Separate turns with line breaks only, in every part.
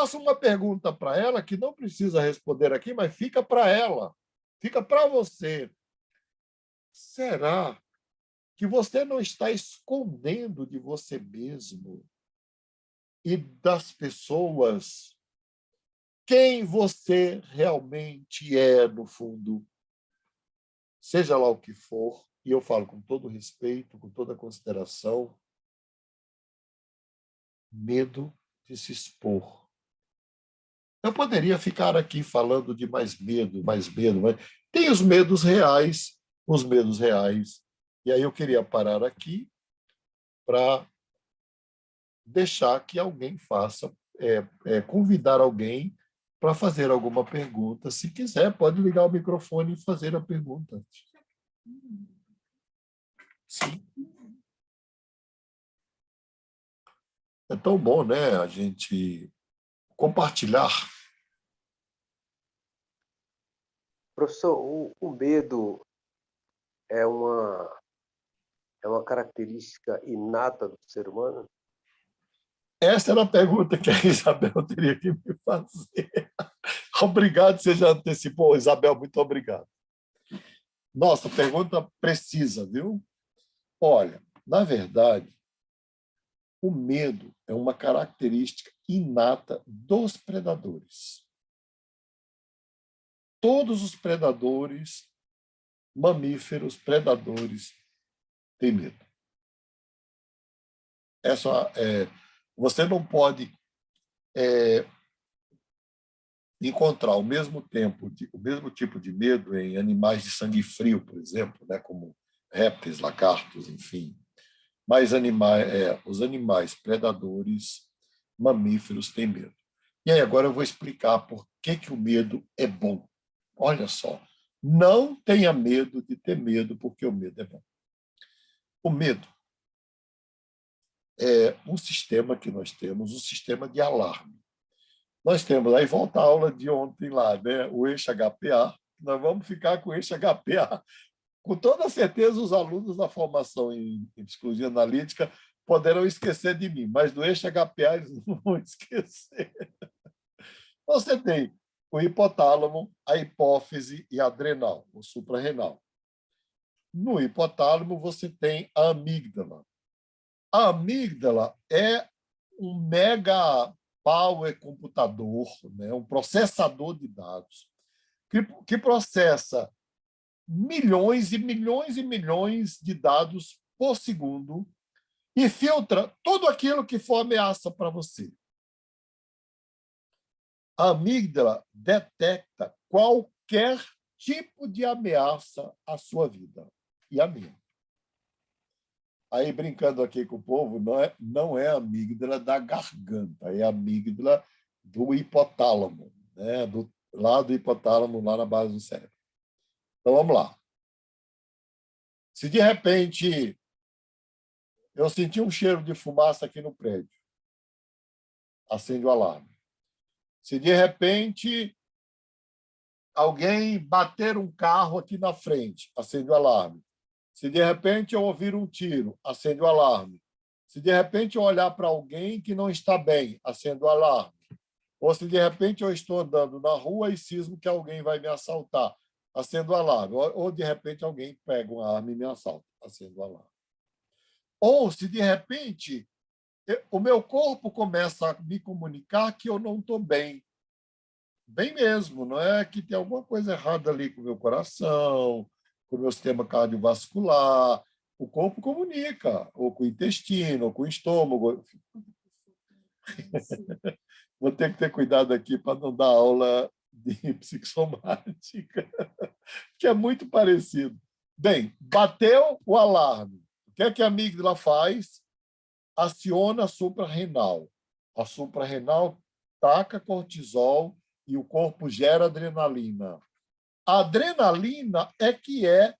faço uma pergunta para ela que não precisa responder aqui, mas fica para ela, fica para você. Será que você não está escondendo de você mesmo e das pessoas quem você realmente é no fundo? Seja lá o que for, e eu falo com todo respeito, com toda consideração, medo de se expor. Eu poderia ficar aqui falando de mais medo, mas tem os medos reais. E aí eu queria parar aqui para deixar que alguém faça, convidar alguém para fazer alguma pergunta. Se quiser, pode ligar o microfone e fazer a pergunta. Sim. É tão bom, né, a gente compartilhar.
Professor, o medo é uma característica inata do ser humano?
Essa era a pergunta que a Isabel teria que me fazer. Obrigado, você já antecipou. Isabel, muito obrigado. Nossa, pergunta precisa, viu? Olha, na verdade, o medo é uma característica inata dos predadores. Todos os predadores, mamíferos, predadores, têm medo. Você não pode encontrar o mesmo tipo de medo em animais de sangue frio, por exemplo, né, como répteis, lagartos, enfim. Mas os animais predadores, mamíferos, têm medo. E aí agora eu vou explicar por que o medo é bom. Olha só, não tenha medo de ter medo, porque o medo é bom. O medo é um sistema que nós temos, um sistema de alarme. Nós temos, aí volta a aula de ontem lá, né? O eixo HPA, nós vamos ficar com o eixo HPA. Com toda certeza, os alunos da formação em psicologia analítica poderão esquecer de mim, mas do eixo HPA eles não vão esquecer. Você tem o hipotálamo, a hipófise e a adrenal, o suprarrenal. No hipotálamo, você tem a amígdala. A amígdala é um mega power computador, né? Um processador de dados, que processa milhões e milhões e milhões de dados por segundo e filtra tudo aquilo que for ameaça para você. A amígdala detecta qualquer tipo de ameaça à sua vida e à minha. Aí, brincando aqui com o povo, não é a amígdala da garganta, é a amígdala do hipotálamo, né? Lá do hipotálamo, lá na base do cérebro. Então, vamos lá. Se, de repente, eu senti um cheiro de fumaça aqui no prédio, acende o alarme. Se, de repente, alguém bater um carro aqui na frente, acende o alarme. Se, de repente, eu ouvir um tiro, acende o alarme. Se, de repente, eu olhar para alguém que não está bem, acende o alarme. Ou se, de repente, eu estou andando na rua e cismo que alguém vai me assaltar, acendo o alarme. Ou, de repente, alguém pega uma arma e me assalta, acendo o alarme. Ou se, de repente, o meu corpo começa a me comunicar que eu não estou bem. Bem mesmo, não é que tem alguma coisa errada ali com o meu coração, com o meu sistema cardiovascular. O corpo comunica, ou com o intestino, ou com o estômago. Vou ter que ter cuidado aqui para não dar aula de psicossomática, que é muito parecido. Bem, bateu o alarme. O que é que a amígdala faz? Aciona a suprarrenal. A suprarrenal taca cortisol e o corpo gera adrenalina. A adrenalina é que é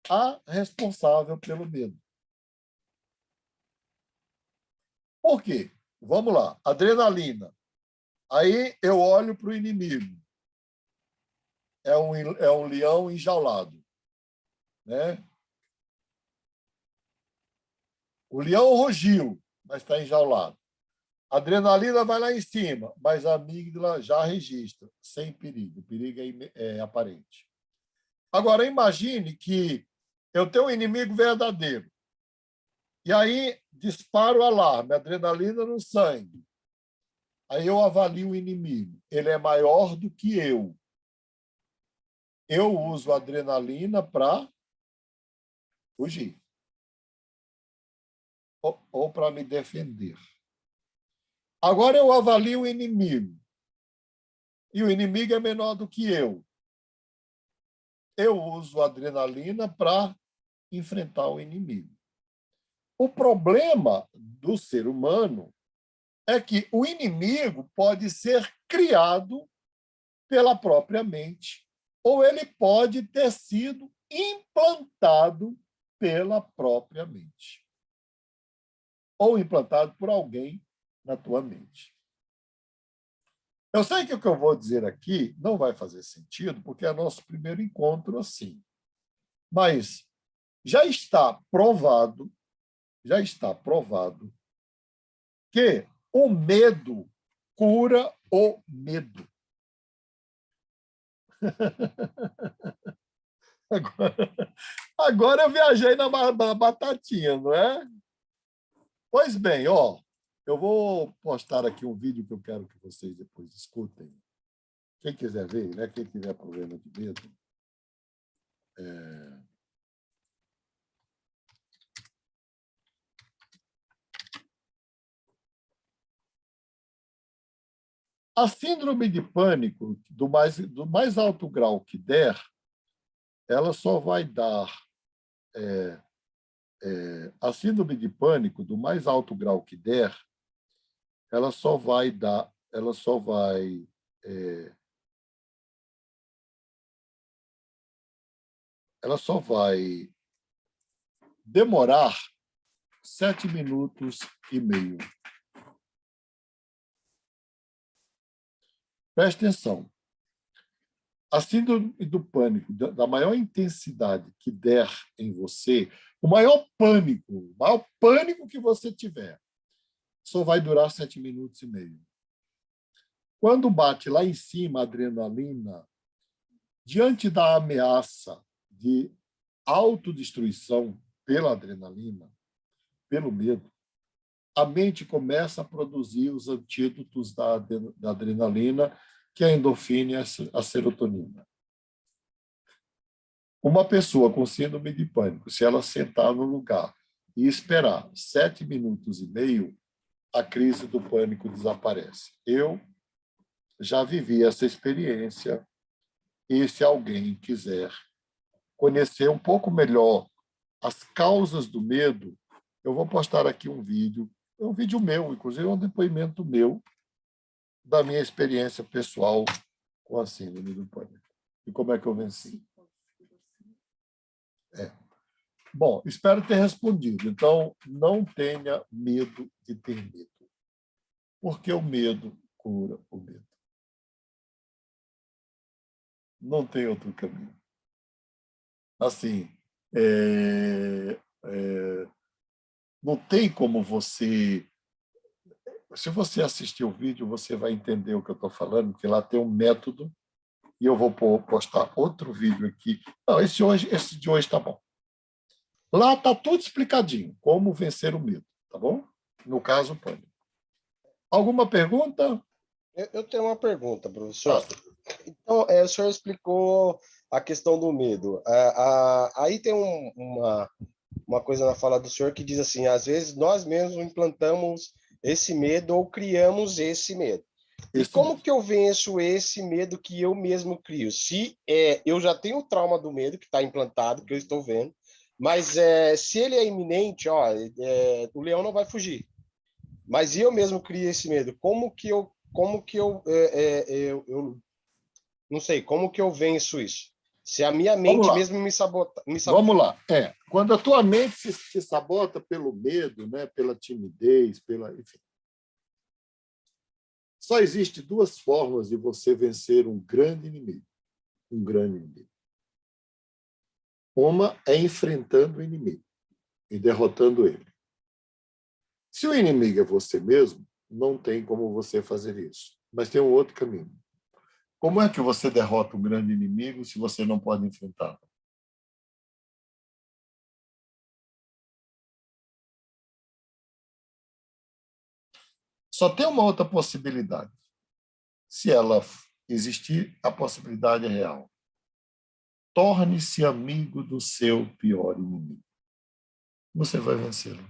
a responsável pelo medo. Por quê? Vamos lá. Adrenalina. Aí eu olho para o inimigo. É um leão enjaulado, né? O leão rugiu, mas está enjaulado. A adrenalina vai lá em cima, mas a amígdala já registra, sem perigo. O perigo é aparente. Agora, imagine que eu tenho um inimigo verdadeiro. E aí disparo o alarme, adrenalina no sangue. Aí eu avalio o inimigo. Ele é maior do que eu. Eu uso a adrenalina para fugir. Ou para me defender. Agora eu avalio o inimigo. E o inimigo é menor do que eu. Eu uso a adrenalina para enfrentar o inimigo. O problema do ser humano é que o inimigo pode ser criado pela própria mente, ou ele pode ter sido implantado pela própria mente, ou implantado por alguém na tua mente. Eu sei que o que eu vou dizer aqui não vai fazer sentido, porque é nosso primeiro encontro assim. Mas já está provado que o medo cura o medo. Agora eu viajei na batatinha, não é? Pois bem, eu vou postar aqui um vídeo que eu quero que vocês depois escutem. Quem quiser ver, né? Quem tiver problema de medo. A síndrome de pânico, do mais alto grau que der, ela só vai dar... a síndrome de pânico, do mais alto grau que der, ela só vai dar... Ela só vai... ela só vai demorar 7 minutos e meio. Preste atenção. A síndrome do pânico, da maior intensidade que der em você, o maior pânico que você tiver, só vai durar 7 minutos e meio. Quando bate lá em cima a adrenalina, diante da ameaça de autodestruição pela adrenalina, pelo medo, a mente começa a produzir os antídotos da adrenalina, que é a endorfina e a serotonina. Uma pessoa com síndrome de pânico, se ela sentar no lugar e esperar 7 minutos e meio, a crise do pânico desaparece. Eu já vivi essa experiência, e se alguém quiser conhecer um pouco melhor as causas do medo, eu vou postar aqui um vídeo. É um vídeo meu, inclusive é um depoimento meu da minha experiência pessoal com a síndrome do pânico. E como é que eu venci. Bom, espero ter respondido. Então, não tenha medo de ter medo, porque o medo cura o medo. Não tem outro caminho. Assim, não tem como você... Se você assistir o vídeo, você vai entender o que eu estou falando, porque lá tem um método, e eu vou postar outro vídeo aqui. Não, esse de hoje está bom. Lá está tudo explicadinho, como vencer o medo, tá bom? No caso, o pânico. Alguma pergunta?
Eu tenho uma pergunta, professor.
Tá.
Então, o senhor explicou a questão do medo. Aí tem uma coisa na fala do senhor que diz assim, às vezes nós mesmos implantamos esse medo ou criamos esse medo. E como que eu venço esse medo que eu mesmo crio? Se eu já tenho o trauma do medo que está implantado, que eu estou vendo, mas se ele é iminente, o leão não vai fugir. Mas eu mesmo criei esse medo. Como que eu não sei, como que eu venço isso? Se a minha mente mesmo me sabota.
Vamos lá. Quando a tua mente se sabota pelo medo, né, pela timidez, enfim. Só existe 2 formas de você vencer um grande inimigo. Um grande inimigo. Uma é enfrentando o inimigo e derrotando ele. Se o inimigo é você mesmo, não tem como você fazer isso. Mas tem um outro caminho. Como é que você derrota um grande inimigo se você não pode enfrentá-lo? Só tem uma outra possibilidade. Se ela existir, a possibilidade é real. Torne-se amigo do seu pior inimigo. Você vai vencê-lo.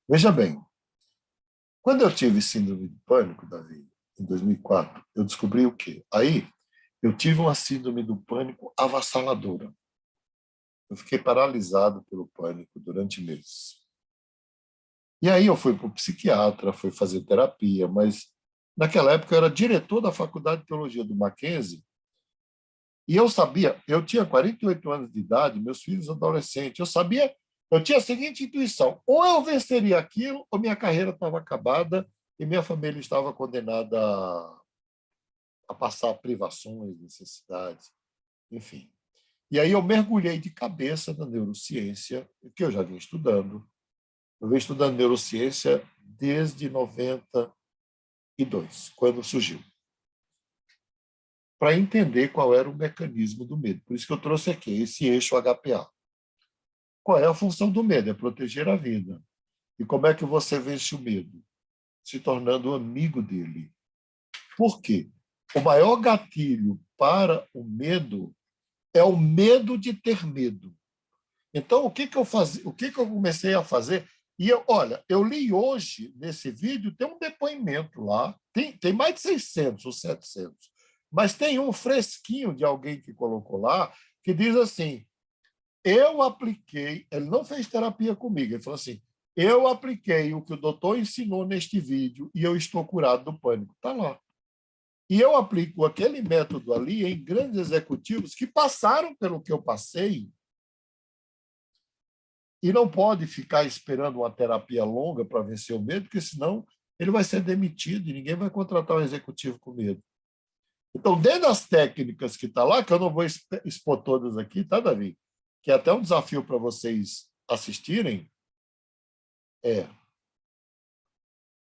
Veja bem, quando eu tive síndrome de pânico, Davi, em 2004, eu descobri o quê? Aí, eu tive uma síndrome do pânico avassaladora. Eu fiquei paralisado pelo pânico durante meses. E aí eu fui para o psiquiatra, fui fazer terapia, mas naquela época eu era diretor da Faculdade de Teologia do Mackenzie, e eu sabia, eu tinha 48 anos de idade, meus filhos adolescentes, eu sabia, eu tinha a seguinte intuição: ou eu venceria aquilo, ou minha carreira estava acabada e minha família estava condenada a passar privações, necessidades, enfim. E aí eu mergulhei de cabeça na neurociência, que eu já vinha estudando. Eu venho estudando neurociência desde 92, quando surgiu, para entender qual era o mecanismo do medo. Por isso que eu trouxe aqui esse eixo HPA. Qual é a função do medo? É proteger a vida. E como é que você vence o medo? Se tornando amigo dele. Por quê? O maior gatilho para o medo é o medo de ter medo. Então, o que eu fazia, o que eu comecei a fazer? E olha, eu li hoje nesse vídeo, tem um depoimento lá, tem mais de 600 ou 700, mas tem um fresquinho de alguém que colocou lá, que diz assim: eu apliquei, ele não fez terapia comigo, ele falou assim: eu apliquei o que o doutor ensinou neste vídeo e eu estou curado do pânico. Está lá. E eu aplico aquele método ali em grandes executivos que passaram pelo que eu passei e não pode ficar esperando uma terapia longa para vencer o medo, porque senão ele vai ser demitido e ninguém vai contratar um executivo com medo. Então, dentro das técnicas que está lá, que eu não vou expor todas aqui, tá, Davi? Que é até um desafio para vocês assistirem,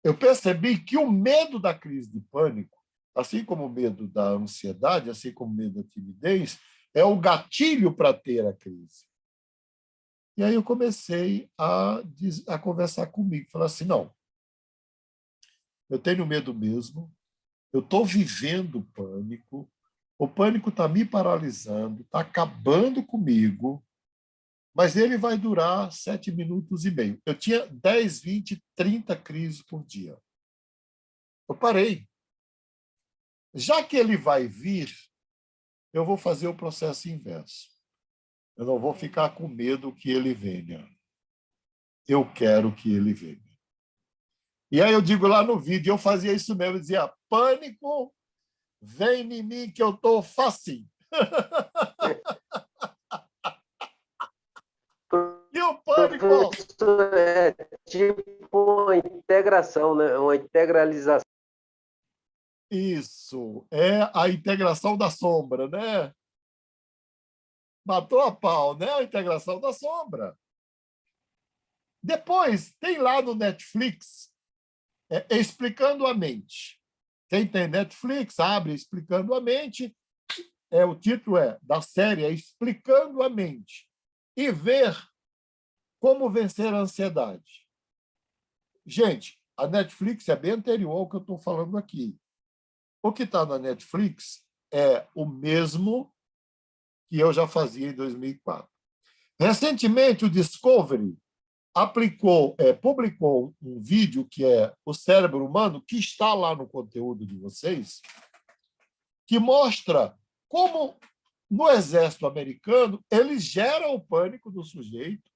eu percebi que o medo da crise de pânico, assim como o medo da ansiedade, assim como o medo da timidez, é o gatilho para ter a crise. E aí eu comecei a conversar comigo, falar assim: não, eu tenho medo mesmo, eu estou vivendo o pânico está me paralisando, está acabando comigo, mas ele vai durar 7 minutos e meio. Eu tinha 10, 20, 30 crises por dia. Eu parei. Já que ele vai vir, eu vou fazer o processo inverso. Eu não vou ficar com medo que ele venha. Eu quero que ele venha. E aí eu digo lá no vídeo, eu fazia isso mesmo, eu dizia: pânico, vem em mim que eu estou facinho. E o pânico...
Professor, é tipo uma integração, né? Uma integralização.
Isso, é a integração da sombra, né? Matou a pau, né? A integração da sombra. Depois, tem lá no Netflix, Explicando a Mente. Quem tem Netflix, abre Explicando a Mente. O título da série é Explicando a Mente. E ver como vencer a ansiedade. Gente, a Netflix é bem anterior ao que eu estou falando aqui. O que está na Netflix é o mesmo que eu já fazia em 2004. Recentemente, o Discovery publicou um vídeo que é O Cérebro Humano, que está lá no conteúdo de vocês, que mostra como, no exército americano, eles geram o pânico do sujeito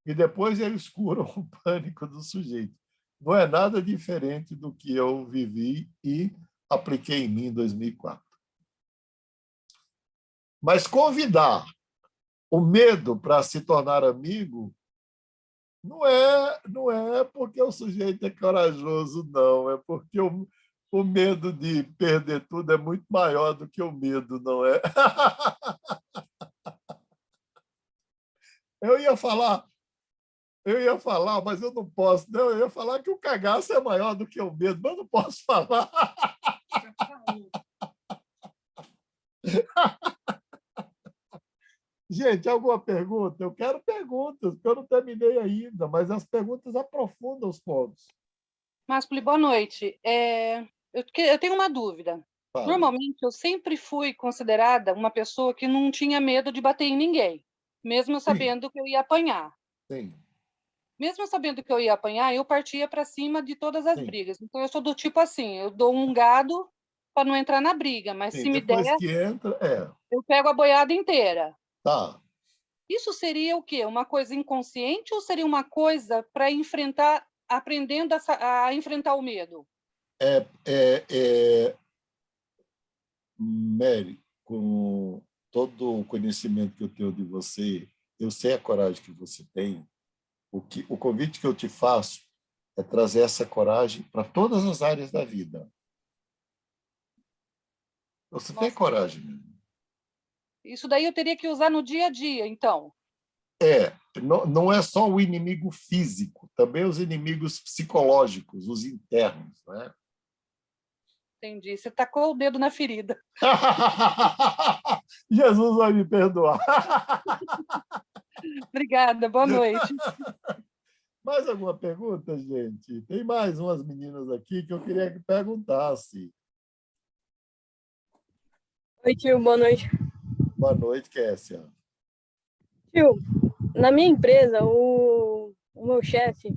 e depois eles curam o pânico do sujeito. Não é nada diferente do que eu vivi e apliquei em mim em 2004. Mas convidar o medo para se tornar amigo não é porque o sujeito é corajoso, não. É porque o medo de perder tudo é muito maior do que o medo, não é? Eu ia falar, Eu ia falar, mas eu não posso. Não, eu ia falar que o cagaço é maior do que o medo, mas eu não posso falar. Gente, alguma pergunta? Eu quero perguntas, porque eu não terminei ainda, mas as perguntas aprofundam os pontos.
Márcio, boa noite. Eu tenho uma dúvida.
Fala.
Normalmente, eu sempre fui considerada uma pessoa que não tinha medo de bater em ninguém, mesmo sabendo que eu ia apanhar.
Sim.
Mesmo sabendo que eu ia apanhar, eu partia para cima de todas as
Sim.
brigas. Então, eu sou do tipo assim, eu dou um gado para não entrar na briga, mas
Sim,
se me der,
depois que entra,
eu pego a boiada inteira.
Tá.
Isso seria o quê? Uma coisa inconsciente ou seria uma coisa para enfrentar, aprendendo a enfrentar o medo?
Mary, com todo o conhecimento que eu tenho de você, eu sei a coragem que você tem. O convite que eu te faço é trazer essa coragem para todas as áreas da vida. Você tem
Nossa,
coragem mesmo.
isso daí eu teria que usar no dia a dia, então.
Não é só o inimigo físico, também os inimigos psicológicos, os internos, né?
Entendi. Você tacou o dedo na ferida.
Jesus vai me perdoar.
Obrigada, boa noite.
Mais alguma pergunta, gente? Tem mais umas meninas aqui que eu queria que perguntasse.
Oi, tio, boa noite.
Boa noite, Kessia.
Tio, na minha empresa, o meu chefe,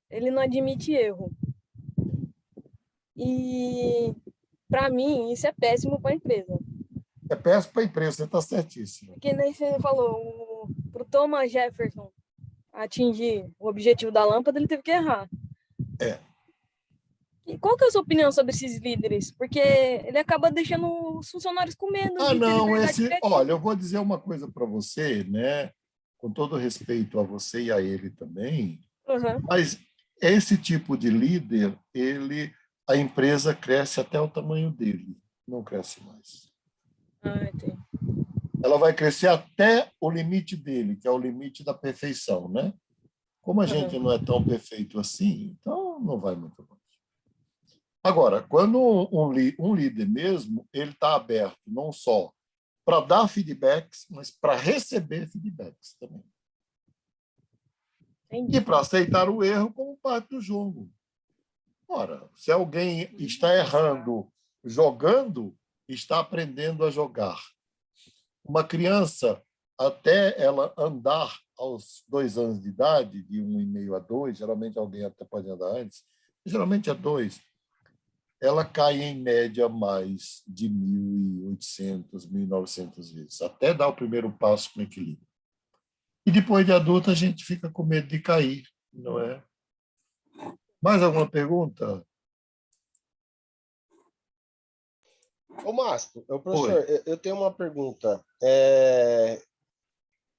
ele não admite erro. E, para mim, isso é péssimo para a empresa.
É péssimo para a empresa, você está certíssimo.
Porque nem você falou, para o Thomas Jefferson atingir o objetivo da lâmpada, ele teve que errar. E qual que é a sua opinião sobre esses líderes? Porque ele acaba deixando os funcionários com medo de ter
Não,
liberdade criativa.
olha, eu vou dizer uma coisa para você, né? Com todo respeito a você e a ele também,
Uhum.
mas esse tipo de líder, a empresa cresce até o tamanho dele, não cresce mais.
Entendi.
Ela vai crescer até o limite dele, que é o limite da perfeição, né? Como a gente não é tão perfeito assim, então não vai muito longe. Agora, quando um líder mesmo, ele está aberto não só para dar feedbacks, mas para receber feedbacks também.
Entendi.
E para aceitar o erro como parte do jogo. Ora, se alguém está errando jogando, está aprendendo a jogar. Uma criança, até ela andar aos 2 anos de idade, de 1,5 a 2, geralmente alguém até pode andar antes, geralmente é 2, ela cai em média mais de 1.800, 1.900 vezes, até dar o primeiro passo com equilíbrio. E depois de adulta, a gente fica com medo de cair, não é? Mais alguma pergunta?
Ô, Márcio, professor, eu tenho uma pergunta.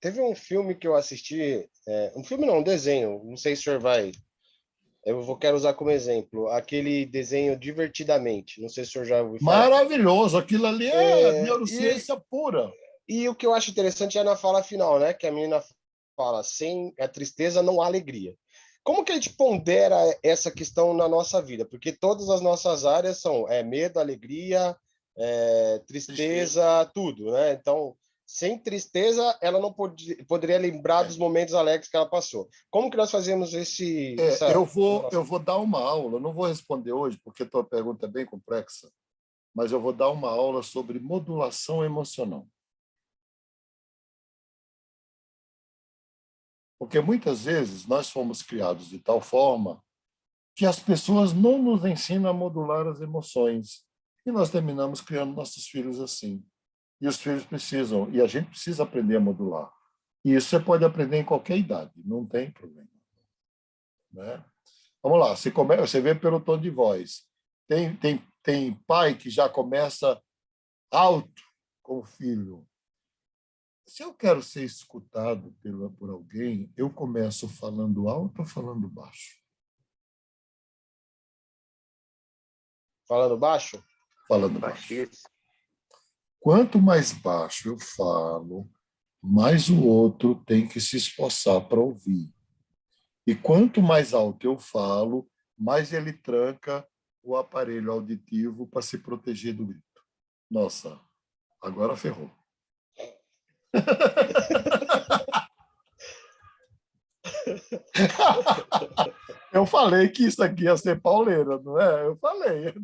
Teve um filme que eu assisti, um filme não, um desenho, não sei se o senhor vai, quero usar como exemplo, aquele desenho Divertidamente, não sei se o senhor já ouviu falar.
Maravilhoso, aquilo ali é neurociência pura.
E o que eu acho interessante é na fala final, né? Que a menina fala, sem a tristeza não há alegria. Como que a gente pondera essa questão na nossa vida? Porque todas as nossas áreas são medo, alegria, tristeza, tudo, né? Então, sem tristeza, ela não poderia lembrar dos momentos alegres que ela passou. Como que nós fazemos
eu vou dar uma aula, não vou responder hoje, porque a tua pergunta é bem complexa, mas eu vou dar uma aula sobre modulação emocional. Porque muitas vezes nós fomos criados de tal forma que as pessoas não nos ensinam a modular as emoções. E nós terminamos criando nossos filhos assim. E os filhos precisam, e a gente precisa aprender a modular. E isso você pode aprender em qualquer idade, não tem problema. Né? Vamos lá, você vê pelo tom de voz. Tem pai que já começa alto com o filho. Se eu quero ser escutado por alguém, eu começo falando alto ou falando baixo?
Falando baixo?
Falando baixo. Quanto mais baixo eu falo, mais o outro tem que se esforçar para ouvir. E quanto mais alto eu falo, mais ele tranca o aparelho auditivo para se proteger do grito. Nossa, agora ferrou. Eu falei que isso aqui ia ser pauleira, não é? Eu falei.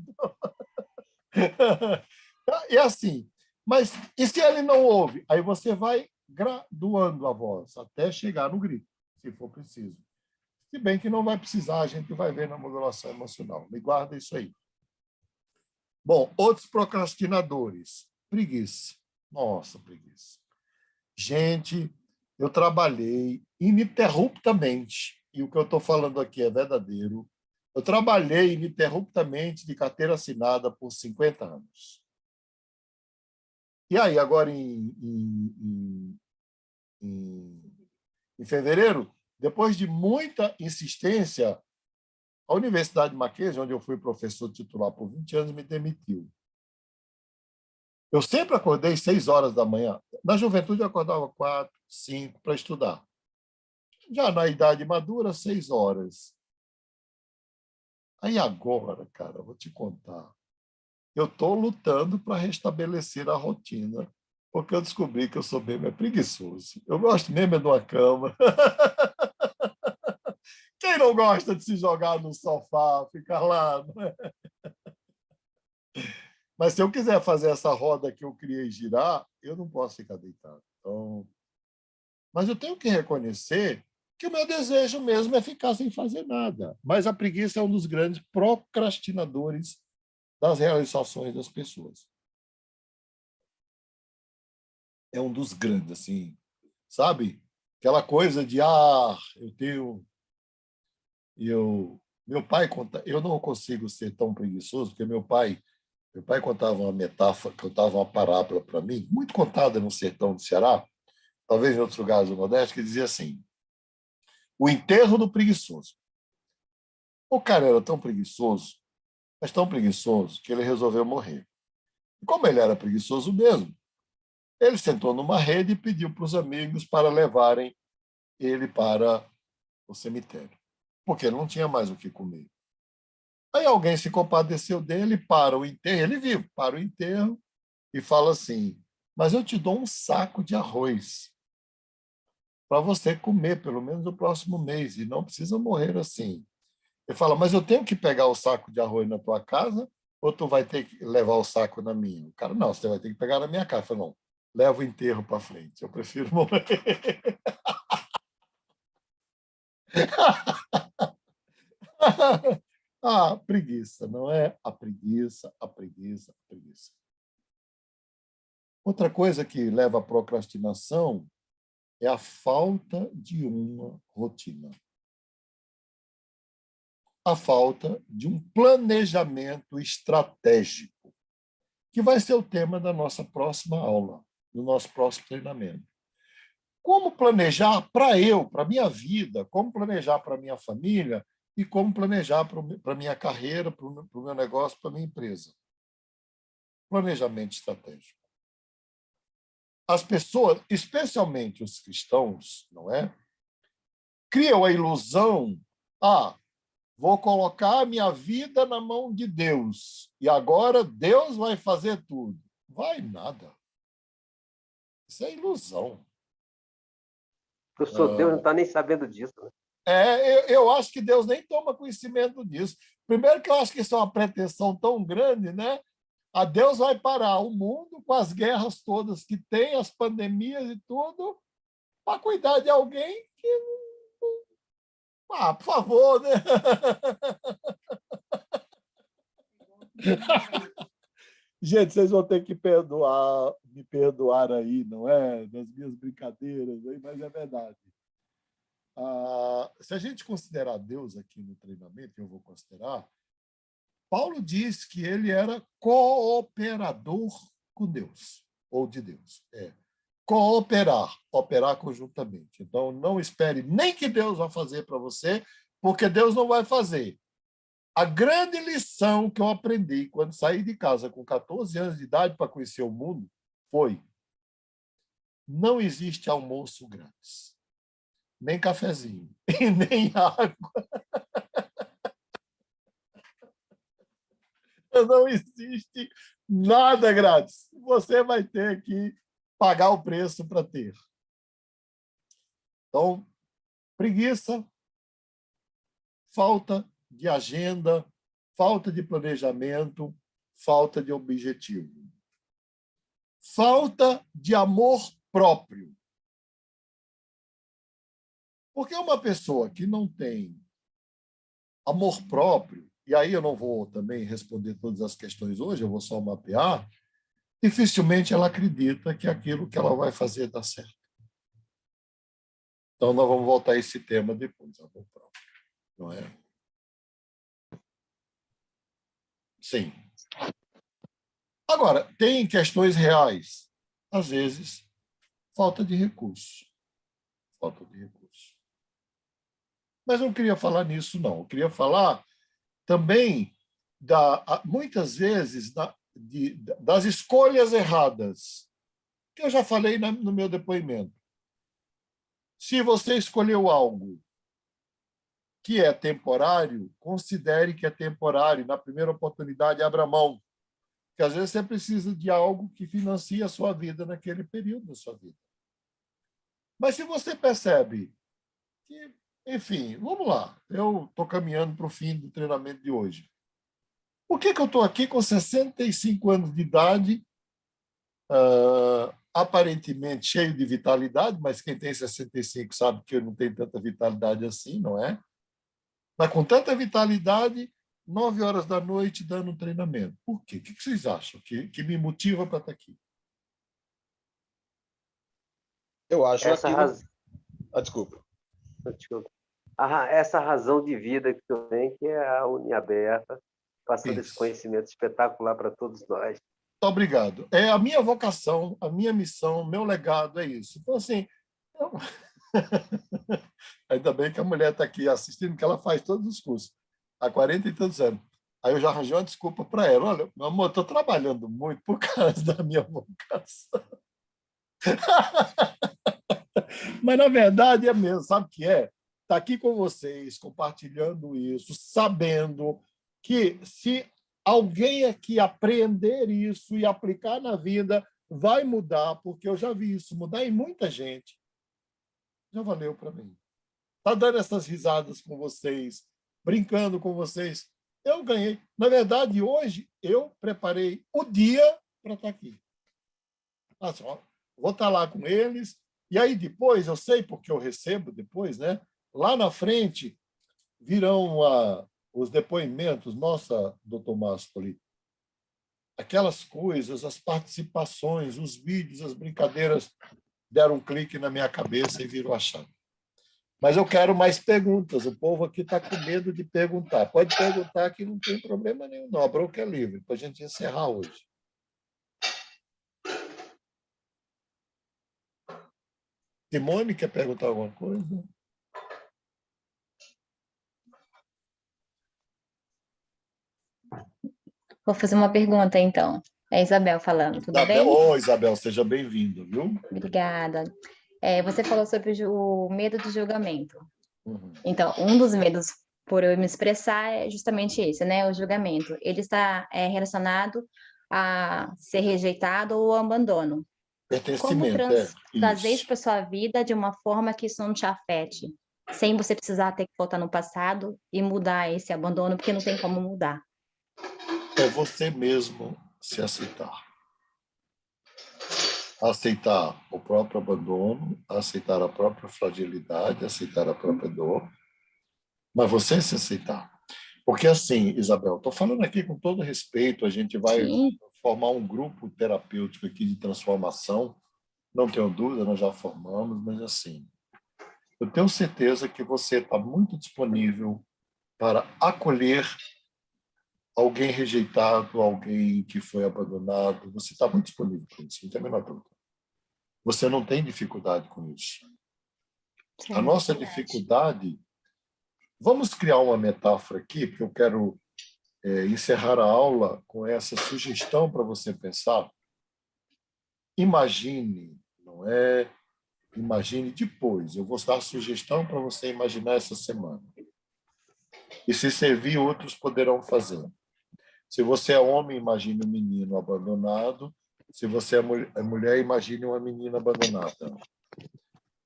E assim, mas e se ele não ouve? Aí você vai graduando a voz até chegar no grito, se for preciso. Se bem que não vai precisar, a gente vai ver na modulação emocional. Me guarda isso aí. Bom, outros procrastinadores. Preguiça. Nossa, preguiça. Gente, eu trabalhei ininterruptamente, e o que eu estou falando aqui é verdadeiro. Eu trabalhei ininterruptamente de carteira assinada por 50 anos. E aí, agora em fevereiro, depois de muita insistência, a Universidade Mackenzie, onde eu fui professor titular por 20 anos, me demitiu. Eu sempre acordei 6 horas da manhã. Na juventude, eu acordava 4, 5 para estudar. Já na idade madura, 6 horas. Aí agora, cara, eu vou te contar. Eu estou lutando para restabelecer a rotina, porque eu descobri que eu sou bem mais preguiçoso. Eu gosto mesmo de uma cama. Quem não gosta de se jogar no sofá, ficar lá? Não é? Mas se eu quiser fazer essa roda que eu criei girar, eu não posso ficar deitado. Então... Mas eu tenho que reconhecer que o meu desejo mesmo é ficar sem fazer nada. Mas a preguiça é um dos grandes procrastinadores das realizações das pessoas. É um dos grandes, assim, sabe? Aquela coisa de, meu pai conta, eu não consigo ser tão preguiçoso, porque meu pai contava uma metáfora, contava uma parábola para mim, muito contada no sertão do Ceará, talvez em outros lugares do Nordeste, que dizia assim: o enterro do preguiçoso. O cara era tão preguiçoso, mas tão preguiçoso, que ele resolveu morrer. E como ele era preguiçoso mesmo, ele sentou numa rede e pediu para os amigos para levarem ele para o cemitério, porque ele não tinha mais o que comer. Aí alguém se compadeceu dele, para o enterro, ele vivo, para o enterro, e fala assim: mas eu te dou um saco de arroz para você comer pelo menos no próximo mês, e não precisa morrer assim. Ele fala: mas eu tenho que pegar o saco de arroz na tua casa ou tu vai ter que levar o saco na minha? O cara: não, você vai ter que pegar na minha casa. Eu falo: não, leva o enterro para frente, eu prefiro morrer. Ah, preguiça, não é? A preguiça, a preguiça, a preguiça. Outra coisa que leva à procrastinação é a falta de uma rotina. A falta de um planejamento estratégico, que vai ser o tema da nossa próxima aula, do nosso próximo treinamento. Como planejar para a minha vida, como planejar para a minha família e como planejar para a minha carreira, para o meu negócio, para a minha empresa. Planejamento estratégico. As pessoas, especialmente os cristãos, não é? Criam a ilusão: vou colocar a minha vida na mão de Deus e agora Deus vai fazer tudo. Vai nada. Isso é ilusão.
Eu sou Deus, não está nem sabendo disso. Né?
Eu acho que Deus nem toma conhecimento disso. Primeiro que eu acho que isso é uma pretensão tão grande, né? A Deus vai parar o mundo com as guerras todas que tem, as pandemias e tudo, para cuidar de alguém que... por favor, né? Gente, vocês vão ter que me perdoar aí, não é? Das minhas brincadeiras, aí, mas é verdade. Se a gente considerar Deus aqui no treinamento, eu vou considerar, Paulo diz que ele era cooperador com Deus, ou de Deus. Cooperar, operar conjuntamente. Então, não espere nem que Deus vá fazer para você, porque Deus não vai fazer. A grande lição que eu aprendi quando saí de casa com 14 anos de idade para conhecer o mundo foi: não existe almoço grátis. nem cafezinho, e nem água. Não existe nada grátis. Você vai ter que pagar o preço para ter. Então, preguiça, falta de agenda, falta de planejamento, falta de objetivo. Falta de amor próprio. Porque uma pessoa que não tem amor próprio, e aí eu não vou também responder todas as questões hoje, eu vou só mapear, dificilmente ela acredita que aquilo que ela vai fazer dá certo. Então, nós vamos voltar a esse tema depois, amor próprio, não é? Sim. Agora, tem questões reais. Às vezes, falta de recurso. Falta de recurso. Mas eu não queria falar nisso, não. Eu queria falar também, muitas vezes, das escolhas erradas, que eu já falei no meu depoimento. Se você escolheu algo que é temporário, considere que é temporário. Na primeira oportunidade, abra mão. Porque, às vezes, você precisa de algo que financie a sua vida naquele período da sua vida. Mas se você percebe que, enfim, vamos lá, eu estou caminhando para o fim do treinamento de hoje. Por que eu estou aqui com 65 anos de idade, aparentemente cheio de vitalidade, mas quem tem 65 sabe que eu não tenho tanta vitalidade assim, não é? Mas com tanta vitalidade, 9 horas da noite dando um treinamento. Por quê? O que vocês acham que me motiva para estar aqui?
Eu acho
Essa
aquilo...
razão,
Desculpa.
essa razão de vida que tu tem, que é a Uniaberta, passando esse
Isso.
conhecimento espetacular para todos nós.
Muito obrigado. É a minha vocação, a minha missão, meu legado é isso. Então, assim, ainda bem que a mulher está aqui assistindo, que ela faz todos os cursos, há 40 e tantos anos. Aí eu já arranjei uma desculpa para ela. Olha, meu amor, estou trabalhando muito por causa da minha vocação. Mas, na verdade, é mesmo. Sabe o que é? Estar aqui com vocês, compartilhando isso, sabendo que se alguém aqui aprender isso e aplicar na vida, vai mudar, porque eu já vi isso mudar em muita gente. Já valeu para mim. Está dando essas risadas com vocês, brincando com vocês. Eu ganhei. Na verdade, hoje, eu preparei o dia para estar aqui. Assim, ó, vou estar lá com eles, e aí depois, eu sei porque eu recebo depois, né? Lá na frente, virão os depoimentos. Nossa, doutor Mascoli, aquelas coisas, as participações, os vídeos, as brincadeiras deram um clique na minha cabeça e virou a chave. Mas eu quero mais perguntas. O povo aqui está com medo de perguntar. Pode perguntar que não tem problema nenhum, não. A bronca é livre, para a gente encerrar hoje. Simone, quer perguntar alguma coisa?
Vou fazer uma pergunta, então. É a Isabel falando, tudo bem?
Ô, Isabel, seja bem-vindo, viu?
Obrigada. Você falou sobre o medo do julgamento.
Uhum.
Então, um dos medos por eu me expressar é justamente esse, né? O julgamento. Ele está relacionado a ser rejeitado ou abandono. Como
Pertencimento,
trazer isso
isso.
para sua vida de uma forma que isso não te afete, sem você precisar ter que voltar no passado e mudar esse abandono, porque não tem como mudar.
É você mesmo se aceitar. Aceitar o próprio abandono, aceitar a própria fragilidade, aceitar a própria dor, mas você se aceitar. Porque assim, Isabel, estou falando aqui com todo respeito, a gente vai
Sim.
formar um grupo terapêutico aqui de transformação, não tenho dúvida, nós já formamos, mas assim, eu tenho certeza que você está muito disponível para acolher alguém rejeitado, alguém que foi abandonado, você está muito disponível para isso, não tem a menor dúvida. Você não tem dificuldade com isso.
Sim,
A nossa
verdade.
dificuldade... Vamos criar uma metáfora aqui, porque eu quero encerrar a aula com essa sugestão para você pensar. Imagine, não é? Imagine depois. Eu vou dar sugestão para você imaginar essa semana. E se servir, outros poderão fazer. Se você é homem, imagine um menino abandonado. Se você é mulher, imagine uma menina abandonada.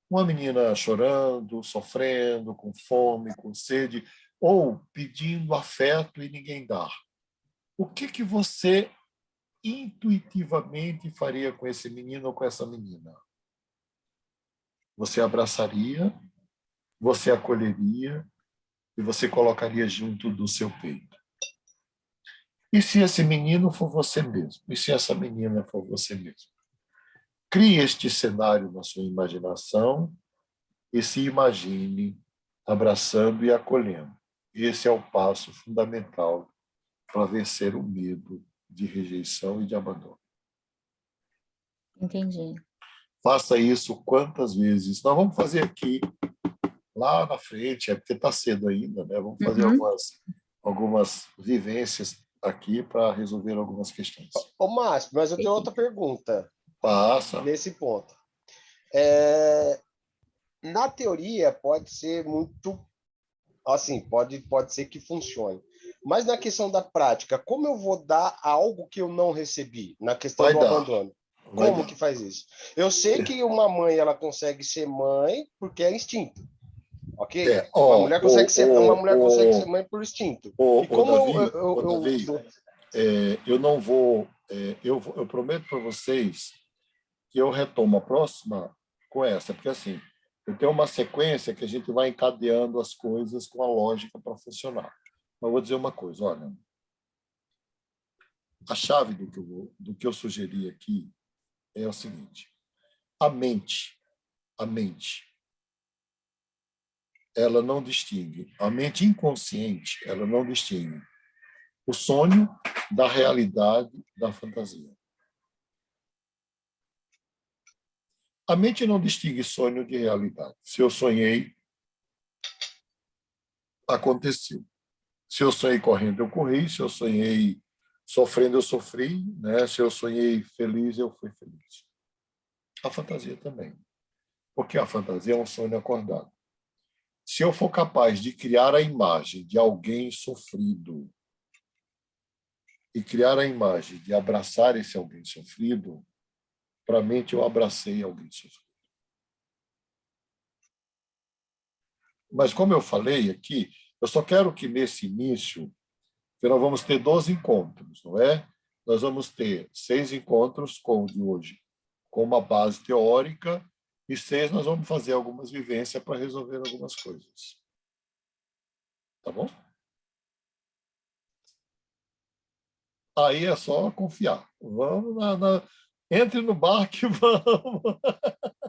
Uma menina chorando, sofrendo, com fome, com sede, ou pedindo afeto e ninguém dá. O que você intuitivamente faria com esse menino ou com essa menina? Você abraçaria, você acolheria e você colocaria junto do seu peito. E se esse menino for você mesmo? E se essa menina for você mesmo? Crie este cenário na sua imaginação e se imagine abraçando e acolhendo. Esse é o passo fundamental para vencer o medo de rejeição e de abandono.
Entendi.
Faça isso quantas vezes. Nós vamos fazer aqui, lá na frente, é porque está cedo ainda, né? Vamos fazer algumas vivências aqui para resolver algumas questões.
Ô, Márcio, mas eu tenho outra pergunta
Passa.
nesse ponto. Na teoria, pode ser muito... Assim, pode ser que funcione. Mas na questão da prática, como eu vou dar algo que eu não recebi? Na questão
Vai
do
dar.
abandono.
Vai
Como
dar.
que faz isso? Eu sei que uma mãe ela consegue ser mãe porque é instinto. Ok? Uma mulher consegue ser mãe por instinto. E como
Davi, eu não vou... eu prometo para vocês que eu retomo a próxima com essa, porque assim, eu tenho uma sequência que a gente vai encadeando as coisas com a lógica para funcionar. Mas eu vou dizer uma coisa, olha, a chave do que eu sugeri aqui é o seguinte: a mente, ela não distingue, a mente inconsciente, ela não distingue o sonho da realidade, da fantasia. A mente não distingue sonho de realidade. Se eu sonhei, aconteceu. Se eu sonhei correndo, eu corri. Se eu sonhei sofrendo, eu sofri. Né? Se eu sonhei feliz, eu fui feliz. A fantasia também. Porque a fantasia é um sonho acordado. Se eu for capaz de criar a imagem de alguém sofrido e criar a imagem de abraçar esse alguém sofrido, para a mente eu abracei alguém sofrido. Mas, como eu falei aqui, eu só quero que nesse início, que nós vamos ter 12 encontros, não é? Nós vamos ter 6 encontros, como o de hoje, com uma base teórica, e 6 nós vamos fazer algumas vivências para resolver algumas coisas. Tá bom? Aí é só confiar. Vamos entre no barco e vamos.